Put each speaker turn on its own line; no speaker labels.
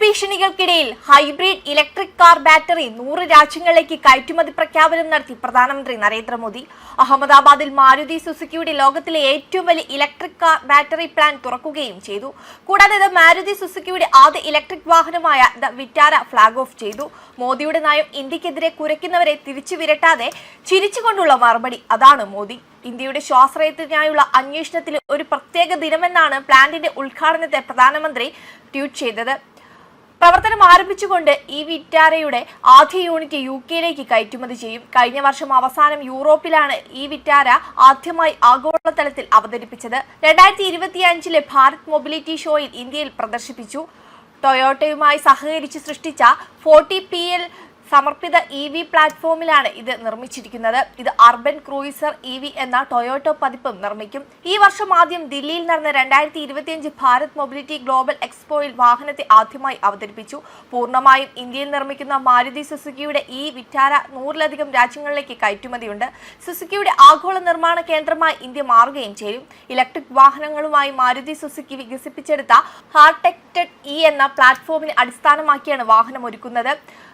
ഭീഷണികൾക്കിടയിൽ hybrid electric car battery 100 രാജ്യങ്ങളിലേക്ക് കയറ്റുമതി പ്രഖ്യാപനം നടത്തി പ്രധാനമന്ത്രി നരേന്ദ്രമോദി. അഹമ്മദാബാദിൽ മാരുതി സുസുക്കിയുടെ ലോകത്തിലെ ഏറ്റവും വലിയ ഇലക്ട്രിക് കാർ ബാറ്ററി പ്ലാന്റ് തുറക്കുകയും ചെയ്തു. കൂടാതെ ഇത് മാരുതി സുസുക്കിയുടെ ആദ്യ ഇലക്ട്രിക് വാഹനമായ ദ വിറ്റാര ഫ്ലാഗ് ഓഫ് ചെയ്തു. മോദിയുടെ നയം ഇന്ത്യക്കെതിരെ കുരയ്ക്കുന്നവരെ തിരിച്ചു വിരട്ടാതെ ചിരിച്ചുകൊണ്ടുള്ള മറുപടി, അതാണ് മോദി. ഇന്ത്യയുടെ സ്വാശ്രയത്തിനായുള്ള അന്വേഷണത്തിൽ ഒരു പ്രത്യേക ദിനമെന്നാണ് പ്ലാന്റിന്റെ ഉദ്ഘാടനത്തെ പ്രധാനമന്ത്രി ട്വീറ്റ് ചെയ്തത്. പ്രവർത്തനം ആരംഭിച്ചുകൊണ്ട് ഈ വിറ്റാരയുടെ ആദ്യ യൂണിറ്റ് UK-യിലേക്ക് കയറ്റുമതി ചെയ്യും. കഴിഞ്ഞ വർഷം അവസാനം യൂറോപ്പിലാണ് ഈ വിറ്റാര ആദ്യമായി ആഗോളതലത്തിൽ അവതരിപ്പിച്ചത്. 2025 ഭാരത് മൊബിലിറ്റി ഷോയിൽ ഇന്ത്യയിൽ പ്രദർശിപ്പിച്ചു. ടൊയോട്ടയുമായി സഹകരിച്ച് സൃഷ്ടിച്ച 40PL സമർപ്പിത EV പ്ലാറ്റ്ഫോമിലാണ് ഇത് നിർമ്മിച്ചിരിക്കുന്നത്. ഇത് അർബൻ ക്രൂയിസർ EV എന്ന ടൊയോട്ടോ പതിപ്പും നിർമ്മിക്കും. ഈ വർഷം ആദ്യം ദില്ലിയിൽ നടന്ന 2025 ഭാരത് മൊബിലിറ്റി ഗ്ലോബൽ എക്സ്പോയിൽ വാഹനത്തെ ആദ്യമായി അവതരിപ്പിച്ചു. പൂർണ്ണമായും ഇന്ത്യയിൽ നിർമ്മിക്കുന്ന മാരുതി സുസുക്കിയുടെ ഈ വിറ്റാര 100-ലധികം രാജ്യങ്ങളിലേക്ക് കയറ്റുമതിയുണ്ട്. സുസുക്കിയുടെ ആഗോള നിർമ്മാണ കേന്ദ്രമായി ഇന്ത്യ മാറുകയും ചെയ്യും. ഇലക്ട്രിക് വാഹനങ്ങളുമായി മാരുതി സുസുക്കി വികസിപ്പിച്ചെടുത്ത ഹാർടെക്റ്റഡ് എന്ന പ്ലാറ്റ്ഫോമിനെ അടിസ്ഥാനമാക്കിയാണ് വാഹനം ഒരുക്കുന്നത്.